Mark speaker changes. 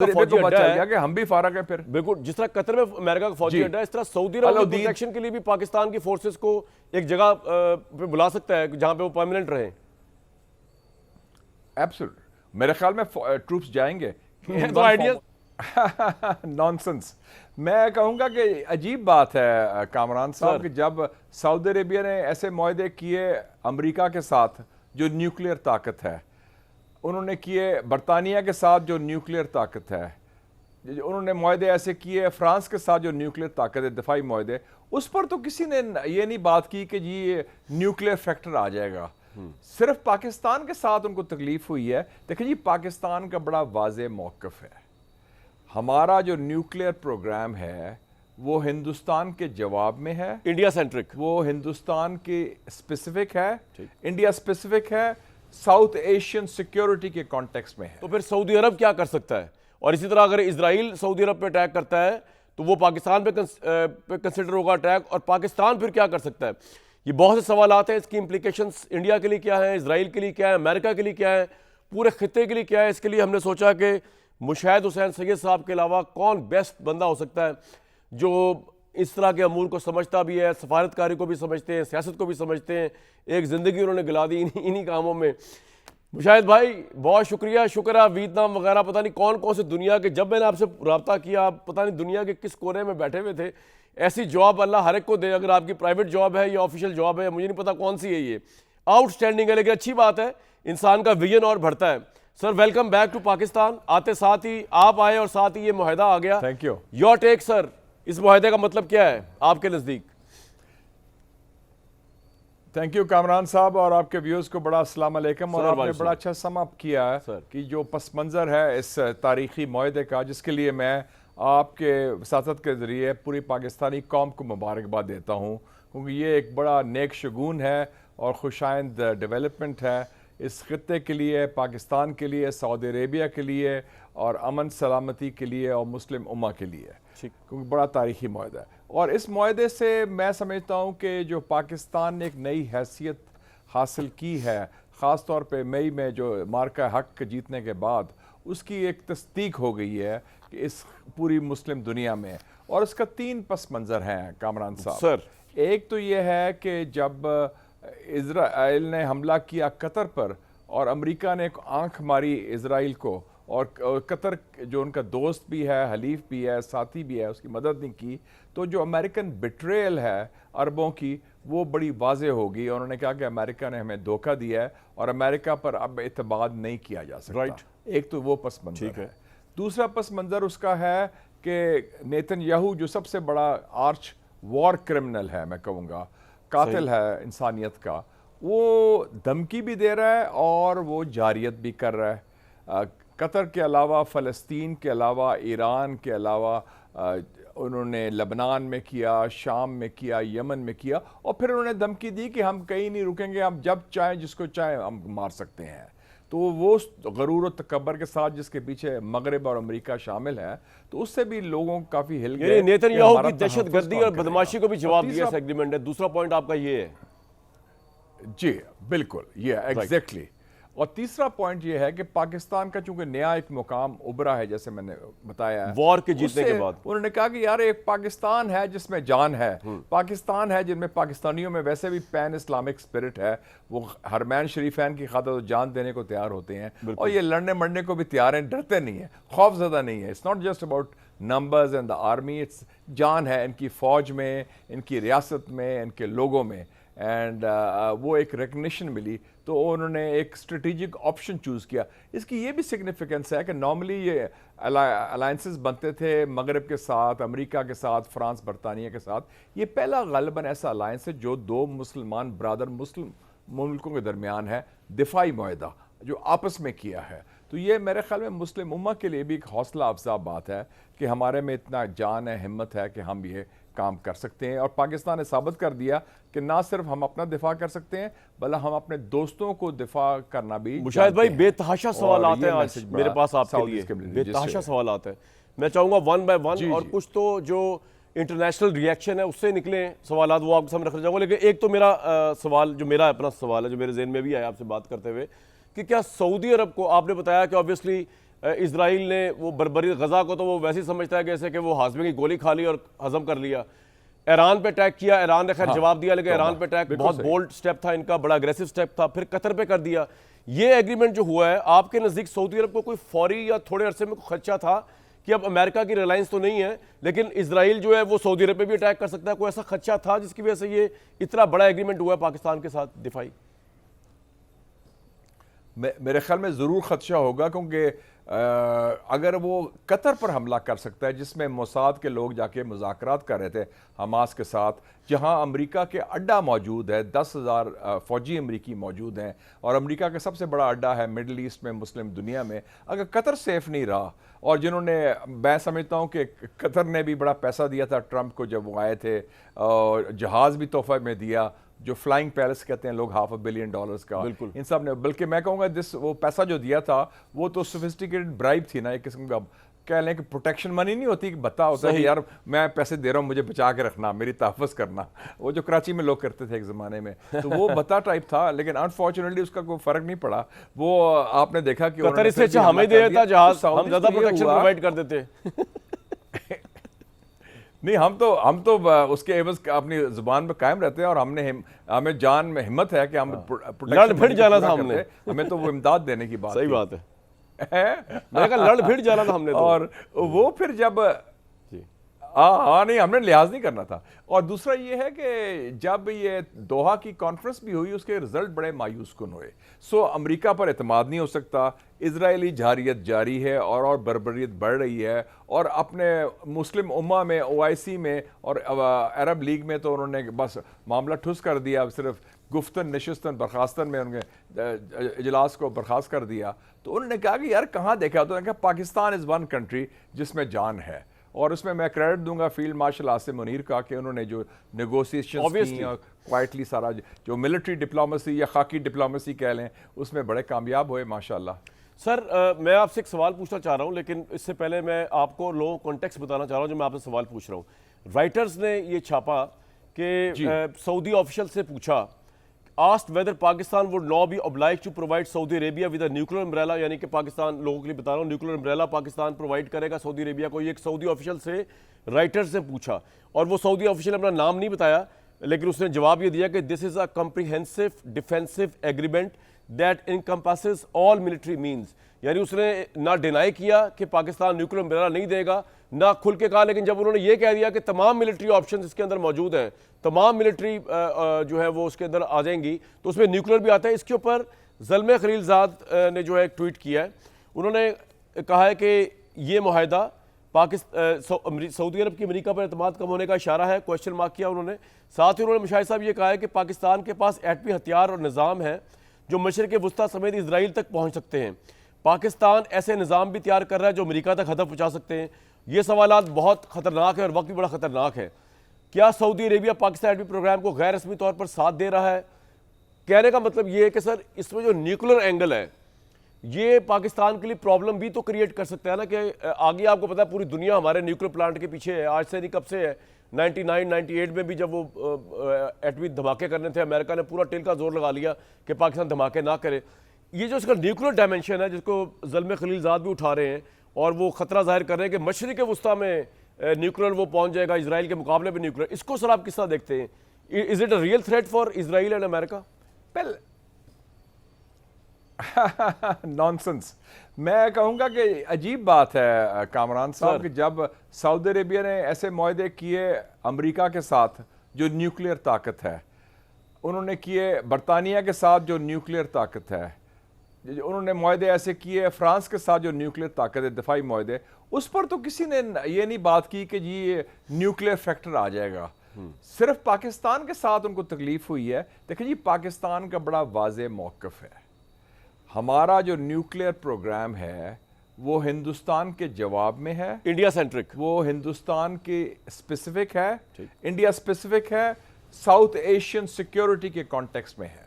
Speaker 1: فوجی اڈا ہے کہ ہم بھی فارغ ہیں پھر
Speaker 2: بالکل جس طرح قطر میں امریکہ کا فوجی اڈا ہے اس طرح سعودی عرب پروٹیکشن کے لیے بھی پاکستان کی فورسز کو ایک جگہ پہ بلا سکتا ہے جہاں پہ وہ پرماننٹ رہیں.
Speaker 1: ایبسولوٹ میرے خیال میں ٹروپس جائیں گے. نانسنس. میں کہوں گا کہ عجیب بات ہے کامران صاحب کہ جب سعودی عربیہ نے ایسے معاہدے کیے امریکہ کے ساتھ جو نیوکلیئر طاقت ہے, انہوں نے کیے برطانیہ کے ساتھ جو نیوکلیئر طاقت ہے, انہوں نے معاہدے ایسے کیے فرانس کے ساتھ جو نیوکلیئر طاقت ہے, دفاعی معاہدے, اس پر تو کسی نے یہ نہیں بات کی کہ جی نیوکلیئر فیکٹر آ جائے گا. صرف پاکستان کے ساتھ ان کو تکلیف ہوئی ہے. دیکھیں جی پاکستان کا بڑا واضح موقف ہے. ہمارا جو نیوکلیئر پروگرام ہے وہ ہندوستان کے جواب میں ہے,
Speaker 2: انڈیا سینٹرک,
Speaker 1: وہ ہندوستان کی اسپیسیفک ہے, انڈیا اسپیسیفک ہے, ساؤتھ ایشین سیکیورٹی کے کانٹیکس میں ہے.
Speaker 2: تو پھر سعودی عرب کیا کر سکتا ہے؟ اور اسی طرح اگر اسرائیل سعودی عرب پہ اٹیک کرتا ہے تو وہ پاکستان پہ کنسیڈر ہوگا اٹیک, اور پاکستان پھر کیا کر سکتا ہے؟ یہ بہت سے سوالات ہیں. اس کی امپلیکیشنز انڈیا کے لیے کیا ہیں, اسرائیل کے لیے کیا ہے, امریکہ کے لیے کیا ہے, پورے خطے کے لیے کیا ہے؟ اس کے لیے ہم نے سوچا کہ مشاہد حسین سید صاحب کے علاوہ کون بیسٹ بندہ ہو سکتا ہے جو اس طرح کے امور کو سمجھتا بھی ہے, سفارتکاری کو بھی سمجھتے ہیں, سیاست کو بھی سمجھتے ہیں. ایک زندگی انہوں نے گلا دی انہی کاموں میں. مشاہد بھائی بہت شکریہ. شکر ہے ویتنام وغیرہ پتہ نہیں کون کون سے دنیا کے, جب میں نے آپ سے رابطہ کیا آپ پتہ نہیں دنیا کے کس کونے میں بیٹھے ہوئے تھے. ایسی جاب اللہ ہر ایک کو دے, اگر آپ کی پرائیویٹ جاب ہے یا آفیشیل جاب ہے, مجھے نہیں پتا کون سی ہے, یہ آؤٹ اسٹینڈنگ ہے, لیکن اچھی بات ہے, انسان کا ویژن اور بڑھتا ہے. Sir welcome back to Pakistan. آتے ساتھ ہی آپ آئے اور ساتھ ہی یہ معاہدہ آ گیا.
Speaker 1: Thank you.
Speaker 2: یور ٹیک سر, اس معاہدے کا مطلب کیا ہے آپ کے نزدیک؟
Speaker 1: تھینک یو کامران صاحب, اور آپ کے ویوز کو بڑا السلام علیکم. اور آپ نے بڑا اچھا سم اپ کیا ہے کہ جو پس منظر ہے اس تاریخی معاہدے کا, جس کے لیے میں آپ کے وساطت کے ذریعے پوری پاکستانی قوم کو مبارکباد دیتا ہوں, کیونکہ یہ ایک بڑا نیک شگون ہے اور خوشائند ڈیولپمنٹ ہے اس خطے کے لیے, پاکستان کے لیے, سعودی عربیہ کے لیے, اور امن سلامتی کے لیے, اور مسلم امہ کے لیے, کیونکہ بڑا تاریخی معاہدہ ہے. اور اس معاہدے سے میں سمجھتا ہوں کہ جو پاکستان نے ایک نئی حیثیت حاصل کی ہے, خاص طور پہ مئی میں جو مارکہ حق جیتنے کے بعد, اس کی ایک تصدیق ہو گئی ہے کہ اس پوری مسلم دنیا میں. اور اس کا 3 پس منظر ہیں کامران صاحب.
Speaker 2: سر
Speaker 1: ایک تو یہ ہے کہ جب اسرائیل نے حملہ کیا قطر پر اور امریکہ نے ایک آنکھ ماری اسرائیل کو, اور قطر جو ان کا دوست بھی ہے, حلیف بھی ہے, ساتھی بھی ہے, اس کی مدد نہیں کی, تو جو امریکن بٹریل ہے عربوں کی وہ بڑی واضح ہوگی. انہوں نے کہا کہ امریکہ نے ہمیں دھوکہ دیا ہے اور امریکہ پر اب اعتماد نہیں کیا جا سکتا. ایک تو وہ پس منظر ہے. دوسرا پس منظر اس کا ہے کہ نیتن یاہو جو سب سے بڑا آرچ وار کرمنل ہے, میں کہوں گا قاتل ہے انسانیت کا, وہ دھمکی بھی دے رہا ہے اور وہ جاریت بھی کر رہا ہے. قطر کے علاوہ, فلسطین کے علاوہ, ایران کے علاوہ, انہوں نے لبنان میں کیا, شام میں کیا, یمن میں کیا, اور پھر انہوں نے دھمکی دی کہ ہم کہیں نہیں رکیں گے, ہم جب چاہیں جس کو چاہیں ہم مار سکتے ہیں. تو وہ غرور و تکبر کے ساتھ جس کے پیچھے مغرب اور امریکہ شامل ہے, تو اس سے بھی لوگوں کافی ہل گئے.
Speaker 2: نیتن یاہو کی دہشت گردی اور بدماشی کو بھی جواب دیا اس ایگریمنٹ ہے. دوسرا پوائنٹ آپ کا یہ ہے.
Speaker 1: جی بالکل, یہ ایگزیکٹلی. اور تیسرا پوائنٹ یہ ہے کہ پاکستان کا چونکہ نیا ایک مقام ابھرا ہے, جیسے میں نے بتایا ہے
Speaker 2: وار کے جیتنے کے بعد,
Speaker 1: انہوں نے کہا کہ یار ایک پاکستان ہے جس میں جان ہے, پاکستان ہے جن میں پاکستانیوں میں ویسے بھی پین اسلامک اسپرٹ ہے, وہ حرمین شریفین کی خاطر تو جان دینے کو تیار ہوتے ہیں, اور یہ لڑنے مرنے کو بھی تیار ہیں, ڈرتے نہیں ہیں, خوف زدہ نہیں ہے. It's not just about numbers and the army, it's جان ہے ان کی فوج میں, ان کی ریاست میں, ان کے لوگوں میں. اینڈ وہ ایک ریکگنیشن ملی, تو انہوں نے ایک اسٹریٹجک آپشن چوز کیا. اس کی یہ بھی سگنیفیکنس ہے کہ نارملی یہ الائنسز بنتے تھے مغرب کے ساتھ, امریکہ کے ساتھ, فرانس, برطانیہ کے ساتھ. یہ پہلا غالباً ایسا الائنس ہے جو 2 مسلمان برادر مسلم ملکوں کے درمیان ہے, دفاعی معاہدہ جو آپس میں کیا ہے. تو یہ میرے خیال میں مسلم امہ کے لیے بھی ایک حوصلہ افزا بات ہے کہ ہمارے میں اتنا جان ہے, ہمت ہے کہ ہم یہ کام کر سکتے ہیں. اور پاکستان نے ثابت کر دیا کہ نہ صرف ہم اپنا دفاع کر سکتے ہیں بلکہ ہم اپنے دوستوں کو دفاع کرنا بھی.
Speaker 2: مشاہد بھائی بے تحاشا سوالات ہیں آج میرے پاس آپ کے لیے, بے تحاشا سوالات ہیں. میں چاہوں گا 1 by 1, اور کچھ تو جو انٹرنیشنل ریئیکشن ہے اس سے نکلیں سوالات, وہ آپ کے سامنے رکھنا چاہوں گا. لیکن ایک تو میرا سوال, جو میرا اپنا سوال ہے جو میرے ذہن میں بھی آیا آپ سے بات کرتے ہوئے, کہ کیا سعودی عرب کو, آپ نے بتایا کہ obviously اسرائیل نے وہ بربری غزہ کو تو وہ ویسے ہی سمجھتا ہے جیسے کہ وہ ہاضمے کی گولی کھا لی اور ہضم کر لیا. ایران پہ اٹیک کیا, ایران نے خیر جواب دیا, لیکن ایران پہ اٹیک بہت بولڈ سٹیپ تھا ان کا, بڑا اگریسو سٹیپ تھا. پھر قطر پہ کر دیا. یہ ایگریمنٹ جو ہوا ہے, آپ کے نزدیک سعودی عرب کو کوئی فوری یا تھوڑے عرصے میں خدشہ تھا کہ اب امریکہ کی ریلائنس تو نہیں ہے لیکن اسرائیل جو ہے وہ سعودی عرب پہ بھی اٹیک کر سکتا ہے, کوئی ایسا خدشہ تھا جس کی وجہ سے یہ اتنا بڑا ایگریمنٹ ہوا ہے پاکستان کے ساتھ دفاعی؟
Speaker 1: میرے خیال میں ضرور خدشہ ہوگا, کیونکہ اگر وہ قطر پر حملہ کر سکتا ہے جس میں موساد کے لوگ جا کے مذاکرات کر رہے تھے حماس کے ساتھ, جہاں امریکہ کے اڈا موجود ہے, 10,000 فوجی امریکی موجود ہیں, اور امریکہ کا سب سے بڑا اڈا ہے مڈل ایسٹ میں, مسلم دنیا میں. اگر قطر سیف نہیں رہا, اور جنہوں نے, میں سمجھتا ہوں کہ قطر نے بھی بڑا پیسہ دیا تھا ٹرمپ کو جب وہ آئے تھے, اور جہاز بھی تحفہ میں دیا جو فلائنگ پیلس کہتے ہیں لوگ, $500 بلین کا, ان سب نے, بلکہ میں کہوں گا وہ پیسہ جو دیا تھا وہ تو سوفسٹیکیٹڈ برائب تھی نا, ایک قسم کا کہہ لیں کہ پروٹیکشن منی نہیں ہوتی, کہ بتا ہوتا ہے کہ یار میں پیسے دے رہا ہوں مجھے بچا کے رکھنا, میری تحفظ کرنا, وہ جو کراچی میں لوگ کرتے تھے ایک زمانے میں, تو وہ بتا ٹائپ تھا. لیکن انفارچونیٹلی اس کا کوئی فرق نہیں پڑا. وہ آپ نے دیکھا کہ
Speaker 2: قطر اس سے اچھا ہمیں دے دیتا جہاز, ہم زیادہ پروٹیکشن پرووائڈ کر دیتے.
Speaker 1: نہیں, ہم تو اس کے عوض اپنی زبان پہ قائم رہتے ہیں, اور ہمیں جان میں ہمت ہے کہ ہم
Speaker 2: لڑ بھڑ جانا تھا ہم نے,
Speaker 1: ہمیں تو وہ امداد دینے کی بات.
Speaker 2: صحیح بات ہے, میں نے کہا لڑ بھڑ جانا تھا ہم نے.
Speaker 1: اور وہ پھر جب ہاں نہیں, ہم نے لحاظ نہیں کرنا تھا. اور دوسرا یہ ہے کہ جب یہ دوحہ کی کانفرنس بھی ہوئی, اس کے رزلٹ بڑے مایوس کن ہوئے. سو امریکہ پر اعتماد نہیں ہو سکتا, اسرائیلی جارحیت جاری ہے اور بربریت بڑھ رہی ہے, اور اپنے مسلم امہ میں, OIC میں اور عرب لیگ میں تو انہوں نے بس معاملہ ٹھس کر دیا, صرف گفتن نشستن برخاستن میں ان کے اجلاس کو برخاست کر دیا. تو انہوں نے کہا کہ یار کہاں دیکھا, تو انہوں نے کہا پاکستان از ون کنٹری جس میں جان ہے. اور اس میں کریڈٹ دوں گا فیلڈ مارشل آصم منیر کا, کہ انہوں نے جو نیگوسیشنز کی کوائٹلی سارا جو ملٹری ڈپلومیسی یا خاکی ڈپلومیسی کہہ لیں, اس میں بڑے کامیاب ہوئے ماشاءاللہ.
Speaker 2: سر میں آپ سے ایک سوال پوچھنا چاہ رہا ہوں, لیکن اس سے پہلے میں آپ کو لو کانٹیکسٹ بتانا چاہ رہا ہوں جو میں آپ سے سوال پوچھ رہا ہوں. رائٹرز نے یہ چھاپا کہ سعودی آفیشل سے پوچھا, asked whether Pakistan would now be obliged to provide Saudi Arabia with a nuclear umbrella, یعنی کہ پاکستان, لوگوں کے لیے بتا رہا ہوں, نیوکلیر امبریلا پاکستان پرووائڈ کرے گا سعودی عربیہ کو. یہ ایک سعودی آفیشل سے رائٹرز سے پوچھا, اور وہ سعودی آفیشل نے اپنا نام نہیں بتایا, لیکن اس نے جواب یہ دیا کہ this is a comprehensive defensive agreement that encompasses all military means. یعنی اس نے نہ ڈینائی کیا کہ پاکستان نیوکلیر امبریلا نہیں دے گا, نہ کھل کے کہا, لیکن جب انہوں نے یہ کہہ دیا کہ تمام ملٹری آپشنز اس کے اندر موجود ہیں, تمام ملٹری جو ہے وہ اس کے اندر آ جائیں گی, تو اس میں نیوکلیر بھی آتا ہے. اس کے اوپر زلمے خلیل زاد نے جو ہے ایک ٹویٹ کیا ہے, انہوں نے کہا ہے کہ یہ معاہدہ سعودی عرب کی امریکہ پر اعتماد کم ہونے کا اشارہ ہے, کوشچن مارک کیا انہوں نے. ساتھ ہی انہوں نے مشاہد صاحب یہ کہا ہے کہ پاکستان کے پاس ایٹمی ہتھیار اور نظام ہے جو مشرق وسطیٰ سمیت اسرائیل تک پہنچ سکتے ہیں. پاکستان ایسے نظام بھی تیار کر رہا ہے جو امریکہ تک ہدف پہنچا سکتے ہیں. یہ سوالات بہت خطرناک ہیں اور وقت بھی بڑا خطرناک ہے. کیا سعودی عربیہ پاکستان ایٹمی پروگرام کو غیر رسمی طور پر ساتھ دے رہا ہے؟ کہنے کا مطلب یہ ہے کہ سر اس میں جو نیوکلیر اینگل ہے یہ پاکستان کے لیے پرابلم بھی تو کریٹ کر سکتا ہے نا, کہ آگے آپ کو پتا ہے پوری دنیا ہمارے نیوکلیر پلانٹ کے پیچھے ہے, آج سے نہیں کب سے ہے. 99-98 میں بھی جب وہ ایٹمی دھماکے کرنے تھے, امریکہ نے پورا ٹیل کا زور لگا لیا کہ پاکستان دھماکے نہ کرے. یہ جو اس کا نیوکلیر ڈائمنشن ہے جس کو زلمے خلیل زاد بھی اٹھا رہے ہیں, اور وہ خطرہ ظاہر کر رہے ہیں کہ مشرق وسطیٰ میں نیوکلیر وہ پہنچ جائے گا اسرائیل کے مقابلے میں نیوکلیر, اس کو سر آپ کس طرح دیکھتے ہیں؟ Is it a real threat for Israel and America?
Speaker 1: Nonsense. میں کہوں گا کہ عجیب بات ہے کامران صاحب کہ جب سعودی عربیہ نے ایسے معاہدے کیے امریکہ کے ساتھ جو نیوکلیر طاقت ہے, انہوں نے کیے برطانیہ کے ساتھ جو نیوکلیر طاقت ہے, انہوں نے معاہدے ایسے کیے فرانس کے ساتھ جو نیوکلیر طاقت ہے, دفاعی معاہدے, اس پر تو کسی نے یہ نہیں بات کی کہ جی نیوکلیر فیکٹر آ جائے گا. صرف پاکستان کے ساتھ ان کو تکلیف ہوئی ہے. دیکھیں جی پاکستان کا بڑا واضح موقف ہے, ہمارا جو نیوکلیر پروگرام ہے وہ ہندوستان کے جواب میں ہے,
Speaker 2: انڈیا سینٹرک,
Speaker 1: وہ ہندوستان کے اسپیسیفک ہے, انڈیا اسپیسیفک ہے, ساؤتھ ایشین سیکیورٹی کے کانٹیکسٹ میں ہے.